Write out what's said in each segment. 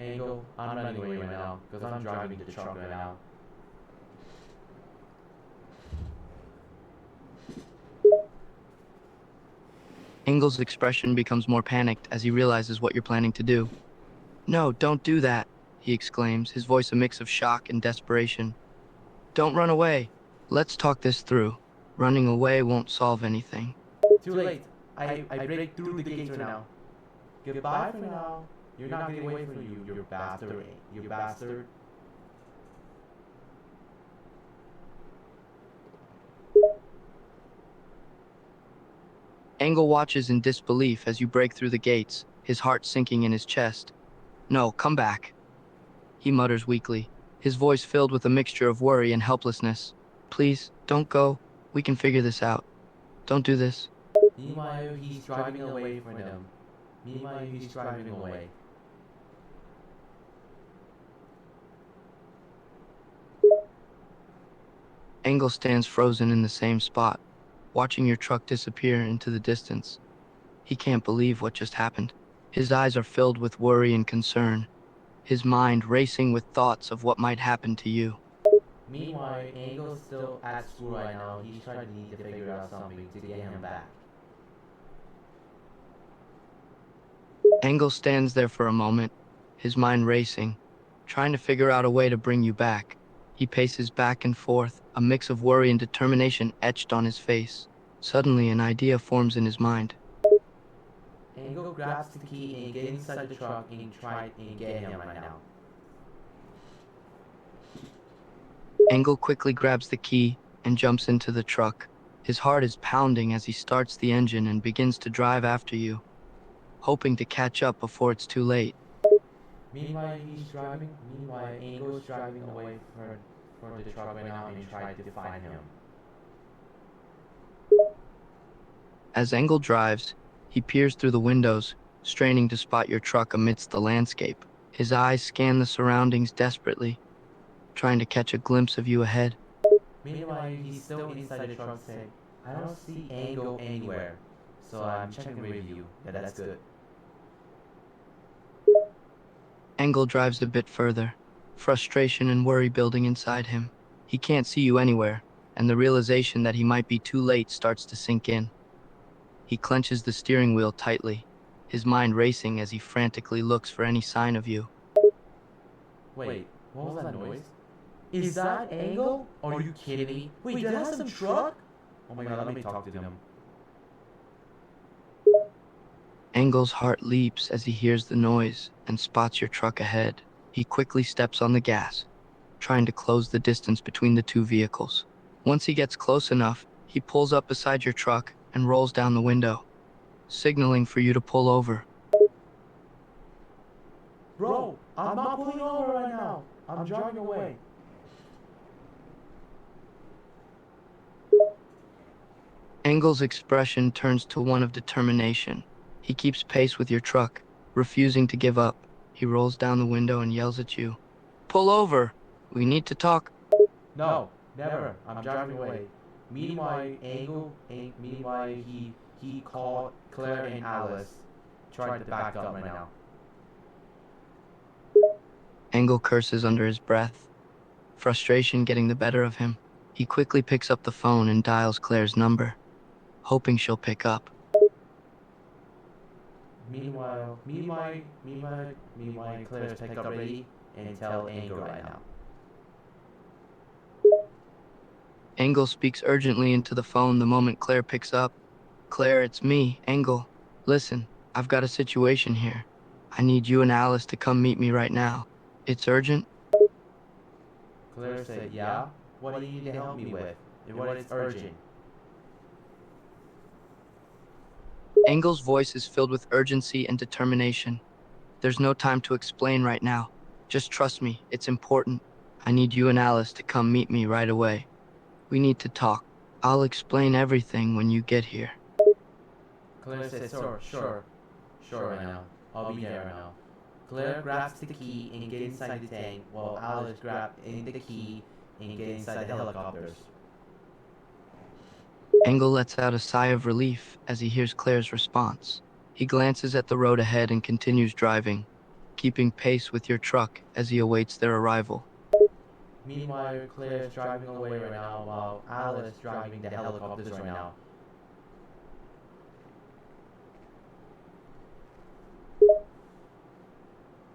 Engel, I'm running away right now because I'm driving the truck right now. Engel's expression becomes more panicked as he realizes what you're planning to do. No, don't do that, he exclaims, his voice a mix of shock and desperation. Don't run away. Let's talk this through. Running away won't solve anything. Too late. I break through the gates right now. Goodbye for now. You're not getting away from you bastard. You bastard. Engel watches in disbelief as you break through the gates, his heart sinking in his chest. No, come back, he mutters weakly, his voice filled with a mixture of worry and helplessness. Please, don't go. We can figure this out. Don't do this. Meanwhile, he's driving away from them. Meanwhile, he's driving away. Engel stands frozen in the same spot, watching your truck disappear into the distance. He can't believe what just happened. His eyes are filled with worry and concern, his mind racing with thoughts of what might happen to you. Meanwhile, Angel's still at school right now. He's trying to need to figure out something to get him back. Engel stands there for a moment, his mind racing, trying to figure out a way to bring you back. He paces back and forth, a mix of worry and determination etched on his face. Suddenly, an idea forms in his mind. Angel grabs the key and get inside the truck and try and get him right now. Engel quickly grabs the key and jumps into the truck. His heart is pounding as he starts the engine and begins to drive after you, hoping to catch up before it's too late. Meanwhile, he's driving. Meanwhile, Angel's driving away from the truck right now and try to find him. As Engel drives, he peers through the windows, straining to spot your truck amidst the landscape. His eyes scan the surroundings desperately, trying to catch a glimpse of you ahead. Meanwhile, he's still inside the truck saying, I don't see Angel anywhere. So I'm checking with you. Yeah, that's good. Engel drives a bit further, frustration and worry building inside him. He can't see you anywhere, and the realization that he might be too late starts to sink in. He clenches the steering wheel tightly, his mind racing as he frantically looks for any sign of you. Wait, what was that noise? Is that Angel? Are you kidding me? Wait, that has some truck? Oh my god, let me talk to them. Engel's heart leaps as he hears the noise and spots your truck ahead. He quickly steps on the gas, trying to close the distance between the two vehicles. Once he gets close enough, he pulls up beside your truck and rolls down the window, signaling for you to pull over. Bro, I'm not pulling over right now. I'm driving away. Engel's expression turns to one of determination. He keeps pace with your truck, refusing to give up. He rolls down the window and yells at you. Pull over! We need to talk. No, never. I'm driving away. Meanwhile, he called Claire and Alice, trying to back up right now. Engel curses under his breath, frustration getting the better of him. He quickly picks up the phone and dials Claire's number, hoping she'll pick up. Meanwhile, Claire's picked up ready and tell Angel right now. Engel speaks urgently into the phone the moment Claire picks up. Claire, it's me, Engel. Listen, I've got a situation here. I need you and Alice to come meet me right now. It's urgent. Claire said, yeah? What do you need to help me with? And what is urgent? Engel's voice is filled with urgency and determination. There's no time to explain right now. Just trust me, it's important. I need you and Alice to come meet me right away. We need to talk. I'll explain everything when you get here. Claire said, sure right now. I'll be there right now. Claire grabs the key and get inside the tank, while Alice grabs in the key and get inside the helicopters. Engel lets out a sigh of relief as he hears Claire's response. He glances at the road ahead and continues driving, keeping pace with your truck as he awaits their arrival. Meanwhile, Claire is driving away right now while Alice is driving the helicopters right now.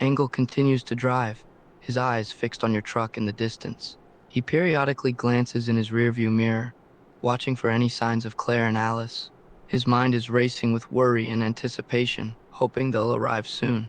Engel continues to drive, his eyes fixed on your truck in the distance. He periodically glances in his rearview mirror, watching for any signs of Claire and Alice. His mind is racing with worry and anticipation, hoping they'll arrive soon.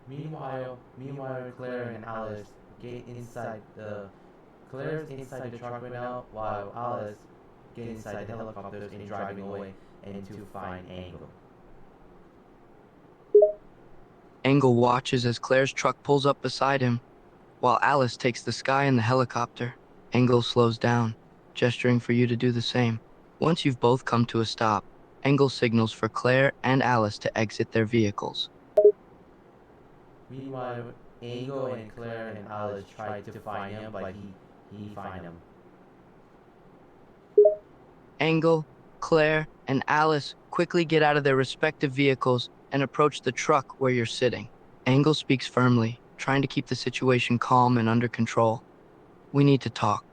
Meanwhile, Claire and Alice get inside the Claire's inside the truck right now, while Alice get inside the helicopters and driving away and to find Angle. Engel watches as Claire's truck pulls up beside him, while Alice takes the sky in the helicopter. Engel slows down, gesturing for you to do the same. Once you've both come to a stop, Engel signals for Claire and Alice to exit their vehicles. Meanwhile, Angle and Claire and Alice try to find him, but he find him. Engel, Claire, and Alice quickly get out of their respective vehicles and approach the truck where you're sitting. Engel speaks firmly, trying to keep the situation calm and under control. We need to talk.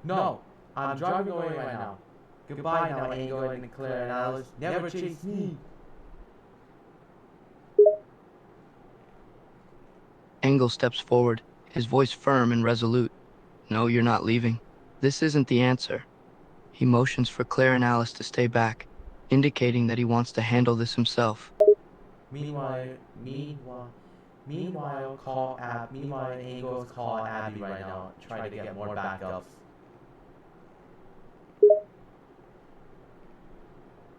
No, I'm driving away right now. Goodbye now, Angle and Claire and Alice. Never chase me. Engel steps forward, his voice firm and resolute. No, you're not leaving. This isn't the answer. He motions for Claire and Alice to stay back, indicating that he wants to handle this himself. Meanwhile, Angle's call Abby right now, try to get more backups.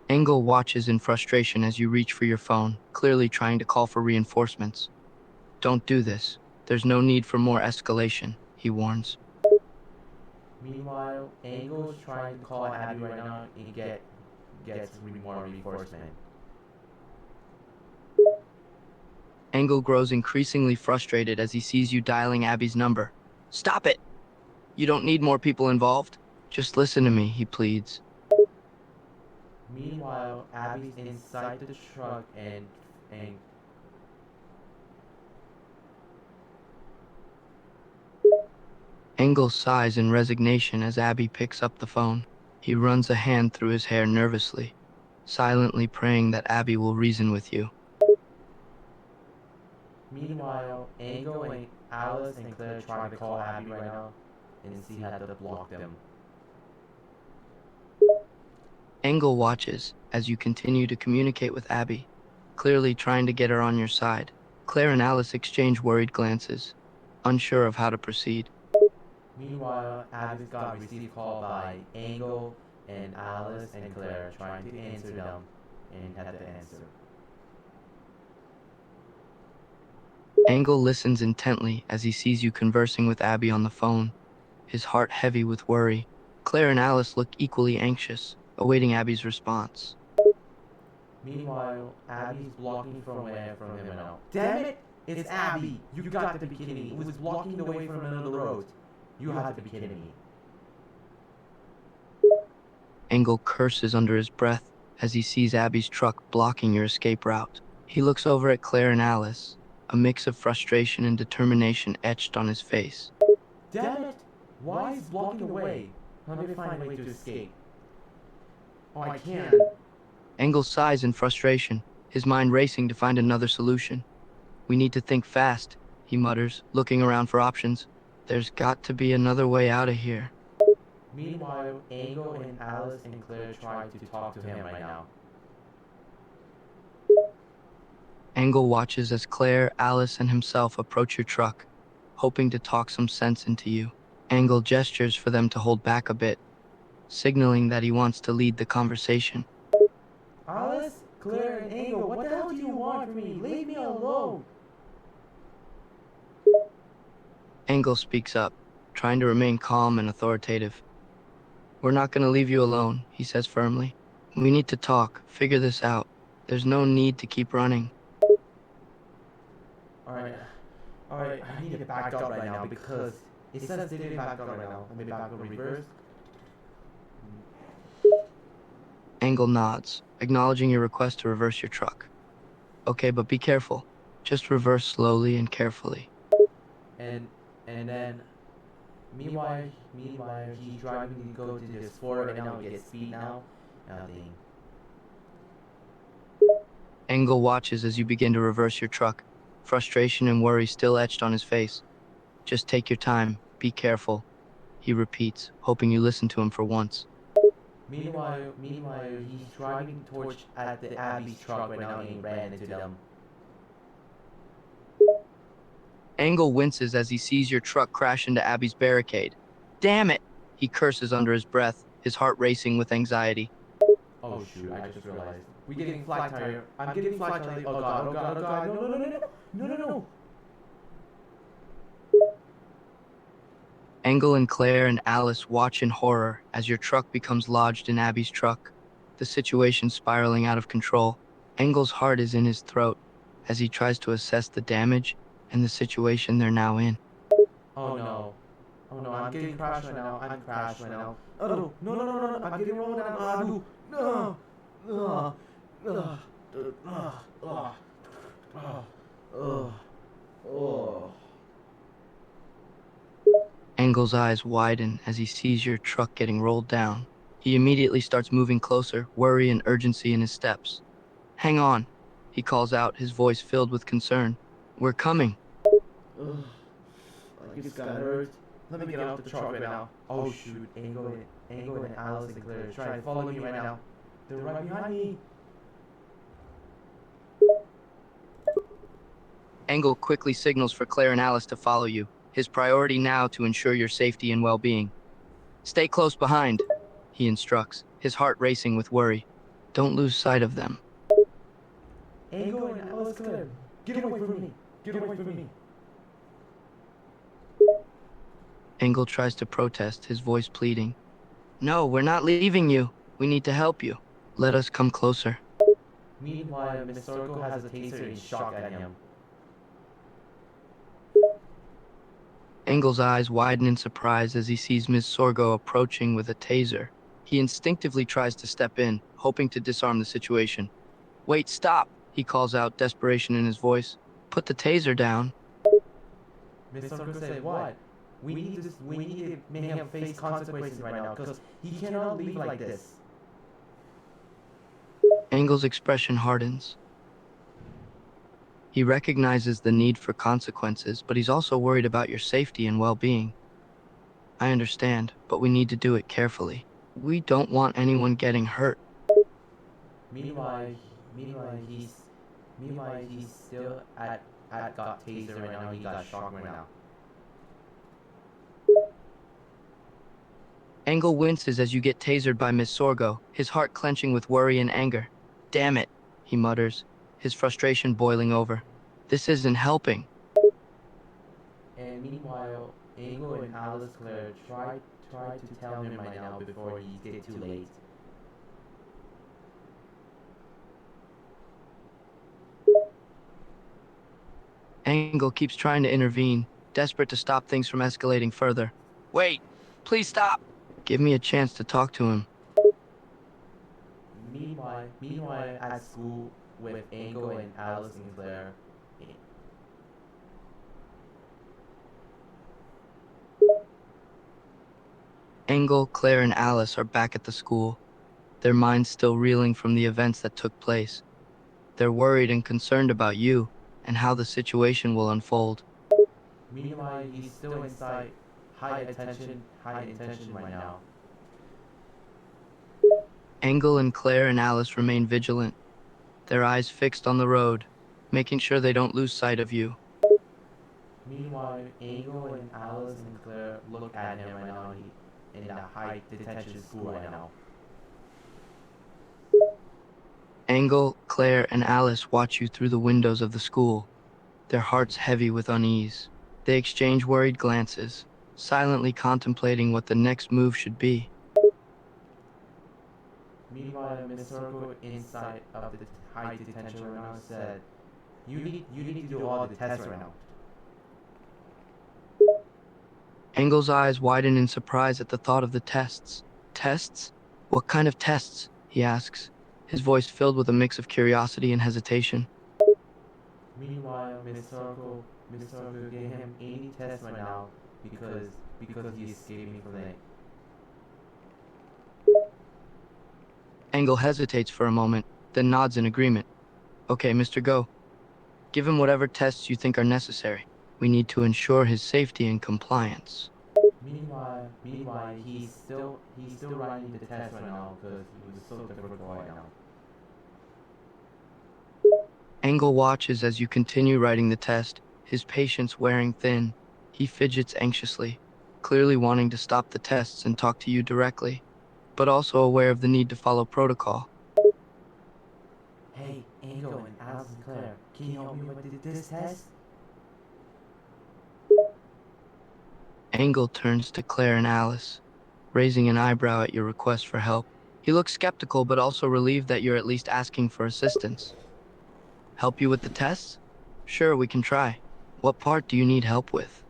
Engel watches in frustration as you reach for your phone, clearly trying to call for reinforcements. Don't do this. There's no need for more escalation, he warns. Meanwhile, Angle's trying to call Abby right now and gets more reinforcement. Engel grows increasingly frustrated as he sees you dialing Abby's number. Stop it! You don't need more people involved. Just listen to me, he pleads. Meanwhile, Abby's inside the truck and Engel sighs in resignation as Abby picks up the phone. He runs a hand through his hair nervously, silently praying that Abby will reason with you. Meanwhile, Angle and Alice and Claire try to call Abby right now and see how to block them. Engel watches as you continue to communicate with Abby, clearly trying to get her on your side. Claire and Alice exchange worried glances, unsure of how to proceed. Meanwhile, Abby's got received call by Angle and Alice and Claire trying to answer them and had to answer. Engel listens intently as he sees you conversing with Abby on the phone, his heart heavy with worry. Claire and Alice look equally anxious, awaiting Abby's response. Meanwhile, Abby's blocking from away from him now. Damn it! It's Abby! You got to be kidding me. It was blocking the way from another road. You have to be kidding me. Engel curses under his breath as he sees Abby's truck blocking your escape route. He looks over at Claire and Alice, a mix of frustration and determination etched on his face. Damn it! Why is blocking the way? Let me find a way to escape. Oh, I can't. Engel sighs in frustration, his mind racing to find another solution. We need to think fast, he mutters, looking around for options. There's got to be another way out of here. Meanwhile, Angle and Alice and Claire try to talk to him right now. Engel watches as Claire, Alice, and himself approach your truck, hoping to talk some sense into you. Engel gestures for them to hold back a bit, signaling that he wants to lead the conversation. Alice, Claire, and Angle, what the hell do you want from me? Leave me alone! Engel speaks up, trying to remain calm and authoritative. We're not going to leave you alone, he says firmly. We need to talk, figure this out. There's no need to keep running. Alright, I need to back up right now because it says they didn't back up right now. Let me back up reverse. Engel nods, acknowledging your request to reverse your truck. Okay, but be careful. Just reverse slowly and carefully. And then meanwhile he's driving to go to this floor and now he gets speed now. Nothing. Engel watches as you begin to reverse your truck, frustration and worry still etched on his face. Just take your time, be careful, he repeats, hoping you listen to him for once. Meanwhile, he's driving towards at the Abby's truck right now and ran into them. Engel winces as he sees your truck crash into Abby's barricade. Damn it! He curses under his breath, his heart racing with anxiety. Oh shoot! I just realized we're getting flat tire. I'm getting flat tire. Oh god! Oh god! Oh god! No! No! No! No! No! No! No! Engel and Claire and Alice watch in horror as your truck becomes lodged in Abby's truck, the situation spiraling out of control. Engel's heart is in his throat as he tries to assess the damage and the situation they're now in. Oh no! Oh no! I'm getting crashed right now. I'm crashed right now. Oh no! No! No! No! No! I'm getting rolled down. Oh no! No! No! Oh. Engel's eyes widen as he sees your truck getting rolled down. He immediately starts moving closer, worry and urgency in his steps. Hang on, he calls out, his voice filled with concern. We're coming. Ugh. Like it's got hurt. Let me get off the truck right now. Oh shoot! Angle and Alice and Claire try to follow me right now. They're right behind me. Engel quickly signals for Claire and Alice to follow you, his priority now to ensure your safety and well-being. Stay close behind, he instructs, his heart racing with worry. Don't lose sight of them. Angle and Alice, Claire, get away from me! Get away from me! Engel tries to protest, his voice pleading. No, we're not leaving you. We need to help you. Let us come closer. Meanwhile, Miss Sorko has a taser in shock at him. Engel's eyes widen in surprise as he sees Ms. Sorgo approaching with a taser. He instinctively tries to step in, hoping to disarm the situation. Wait, stop, he calls out, desperation in his voice. Put the taser down. Miss Sorko said, what? We need to make him face consequences right now, because he cannot leave like this. Engel's expression hardens. He recognizes the need for consequences, but he's also worried about your safety and well-being. I understand, but we need to do it carefully. We don't want anyone getting hurt. Meanwhile, he's still at got taser right now. He got shocked right now. Engel winces as you get tasered by Miss Sorgo, his heart clenching with worry and anger. Damn it, he mutters, his frustration boiling over. This isn't helping. And meanwhile, Angle and Alice Claire try to tell him right now before he gets too late. Engel keeps trying to intervene, desperate to stop things from escalating further. Wait, please stop. Give me a chance to talk to him. Meanwhile, at school with Angle and Alice and Claire. Engel, Claire, and Alice are back at the school, their minds still reeling from the events that took place. They're worried and concerned about you and how the situation will unfold. Meanwhile, he's still inside high intention right now. Engel and Claire and Alice remain vigilant, their eyes fixed on the road, making sure they don't lose sight of you. Meanwhile, Angle and Alice and Claire look at him right now in the high detention school right now. Engel, Claire, and Alice watch you through the windows of the school, their hearts heavy with unease. They exchange worried glances, silently contemplating what the next move should be. Meanwhile, Miss Circle inside of the high detention right now said, you need to do all the tests right now. Engel's eyes widen in surprise at the thought of the tests. Tests? What kind of tests? He asks, his voice filled with a mix of curiosity and hesitation. Meanwhile, Miss Circle gave him any test right now because he's escaping from the. Engel hesitates for a moment, then nods in agreement. Okay, Mr. Go. Give him whatever tests you think are necessary. We need to ensure his safety and compliance. Meanwhile, he's still writing the test right now because he was so difficult right now. Engel watches as you continue writing the test, his patience wearing thin. He fidgets anxiously, clearly wanting to stop the tests and talk to you directly, but also aware of the need to follow protocol. Hey, Angel and Alice and Claire, can you help me with this test? Engel turns to Claire and Alice, raising an eyebrow at your request for help. He looks skeptical but also relieved that you're at least asking for assistance. Help you with the tests? Sure, we can try. What part do you need help with?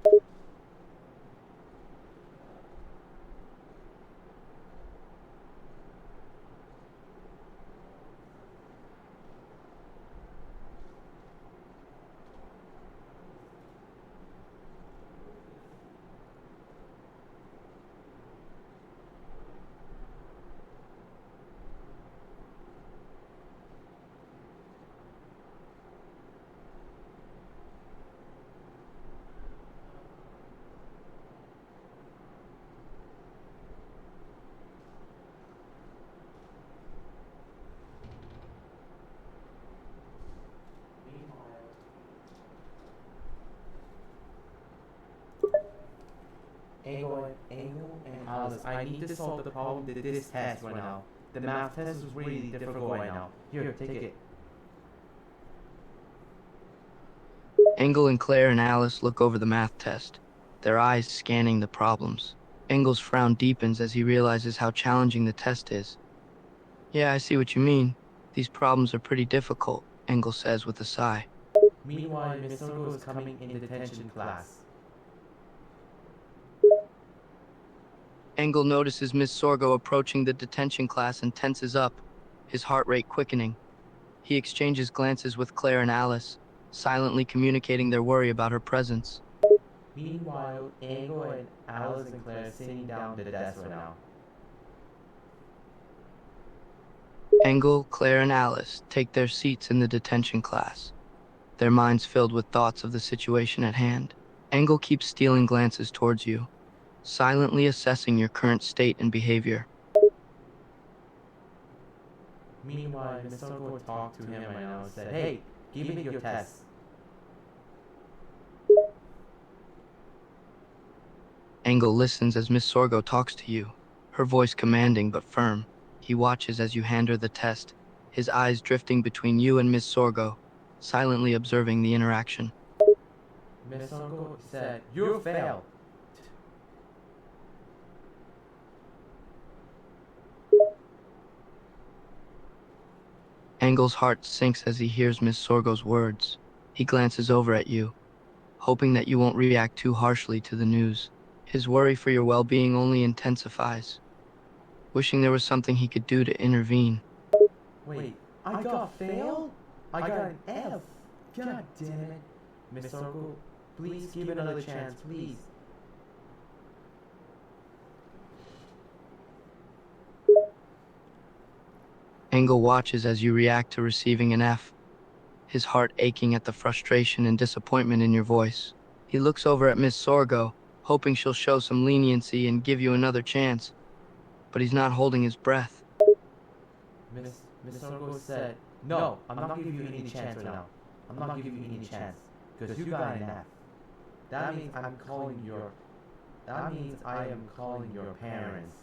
Angle and Alice, I need to solve the problem with this test right now. The math test is really difficult right now. Here, take it. Engel and Claire and Alice look over the math test, their eyes scanning the problems. Engel's frown deepens as he realizes how challenging the test is. Yeah, I see what you mean. These problems are pretty difficult, Engel says with a sigh. Meanwhile, Miss Sorgo is coming in the detention class. Engel notices Miss Sorgo approaching the detention class and tenses up, his heart rate quickening. He exchanges glances with Claire and Alice, silently communicating their worry about her presence. Meanwhile, Angle and Alice and Claire sitting down at the desk right now. Engel, Claire, and Alice take their seats in the detention class, their minds filled with thoughts of the situation at hand. Engel keeps stealing glances towards you, silently assessing your current state and behavior. Meanwhile, Miss Sorgo talked to him right now and said, "Hey, give me your test." Engel listens as Miss Sorgo talks to you, her voice commanding but firm. He watches as you hand her the test, his eyes drifting between you and Miss Sorgo, silently observing the interaction. Miss Sorgo said, "You failed." Engel's heart sinks as he hears Miss Sorgo's words. He glances over at you, hoping that you won't react too harshly to the news. His worry for your well-being only intensifies, wishing there was something he could do to intervene. Wait, I got failed? I got an F. God damn it. Miss Sorgo, please give it another chance, please. Engel watches as you react to receiving an F, his heart aching at the frustration and disappointment in your voice. He looks over at Miss Sorgo, hoping she'll show some leniency and give you another chance, but he's not holding his breath. Miss Sorgo said, "No, I'm not giving you any chance right now. I'm not giving you any chance. Because you got an F. That means I'm calling your. That means I am calling your parents."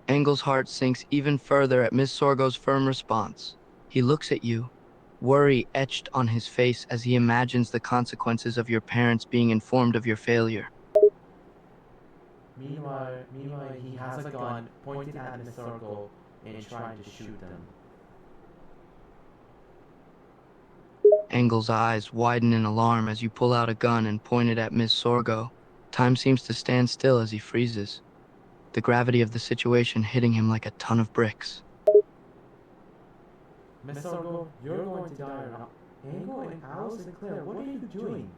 Engel's heart sinks even further at Miss Sorgo's firm response. He looks at you, worry etched on his face as he imagines the consequences of your parents being informed of your failure. Meanwhile, he has a gun pointed at Miss Sorgo and trying to shoot them. Engel's eyes widen in alarm as you pull out a gun and point it at Miss Sorgo. Time seems to stand still as he freezes, the gravity of the situation hitting him like a ton of bricks. Miss Circle, you're going to die now. Engel and Alice and Claire, what are you doing?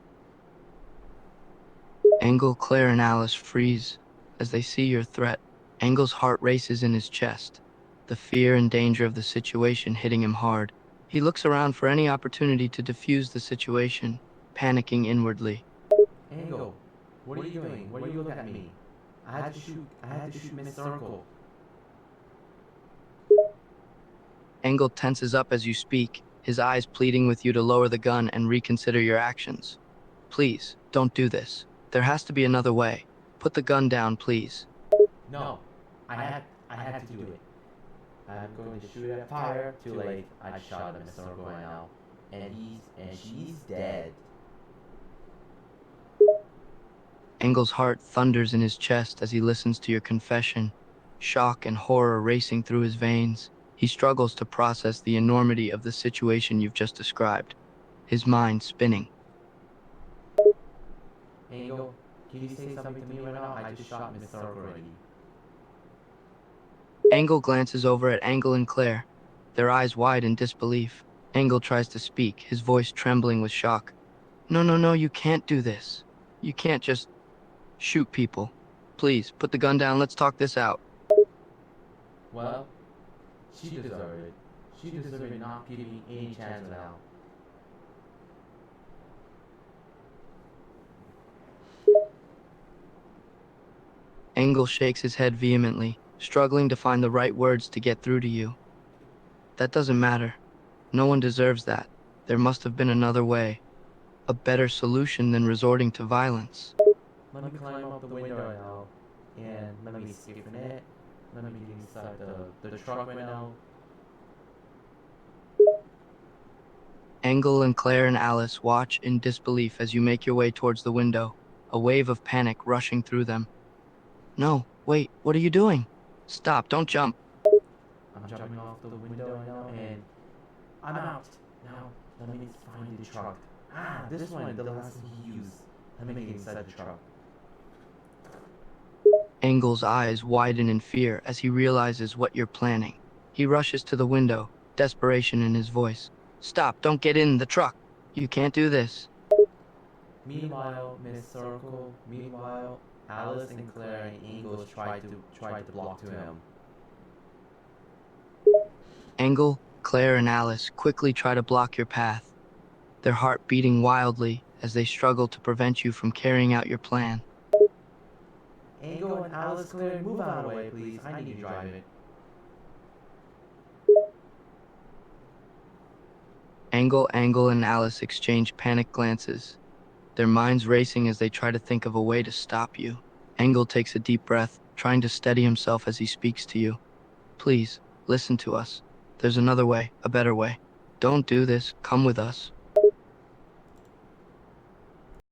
Engel, Claire, and Alice freeze as they see your threat. Engel's heart races in his chest, the fear and danger of the situation hitting him hard. He looks around for any opportunity to defuse the situation, panicking inwardly. Engel, what are you doing? Why do you look at me? I had to shoot Miss Circle. Engel tenses up as you speak, his eyes pleading with you to lower the gun and reconsider your actions. Please, don't do this. There has to be another way. Put the gun down, please. No, I had to do it. I'm going to shoot at fire. Too late. I shot Miss Circle right now, and she's dead. Engel's heart thunders in his chest as he listens to your confession, shock and horror racing through his veins. He struggles to process the enormity of the situation you've just described, his mind spinning. Engel, can you say something to me right now? I just shot Miss Circle already. Engel glances over at Engel and Claire, their eyes wide in disbelief. Engel tries to speak, his voice trembling with shock. No, no, no, you can't do this. You can't just shoot people. Please, put the gun down, let's talk this out. Well, she deserved it. She deserved it not giving me any chance now. Engel shakes his head vehemently, struggling to find the right words to get through to you. That doesn't matter. No one deserves that. There must have been another way. A better solution than resorting to violence. Let me climb up the window right now, and let me escape from it. Let me get inside the truck right now. Engel and Claire and Alice watch in disbelief as you make your way towards the window, a wave of panic rushing through them. No, wait, what are you doing? Stop, don't jump. I'm jumping off the window right now, and I'm out. Now, let me find the truck. Ah, this one, the last one he used. Let me get inside the truck. Engel's eyes widen in fear as he realizes what you're planning. He rushes to the window, desperation in his voice. Stop, don't get in the truck. You can't do this. Meanwhile, Alice and Claire and Engel tried to block to him. Engel, Claire, and Alice quickly try to block your path, their heart beating wildly as they struggle to prevent you from carrying out your plan. Engel and Alice, Claire, move out of the way, please. I need to drive it. Engel, and Alice exchange panic glances, their minds racing as they try to think of a way to stop you. Engel takes a deep breath, trying to steady himself as he speaks to you. Please, listen to us. There's another way, a better way. Don't do this. Come with us.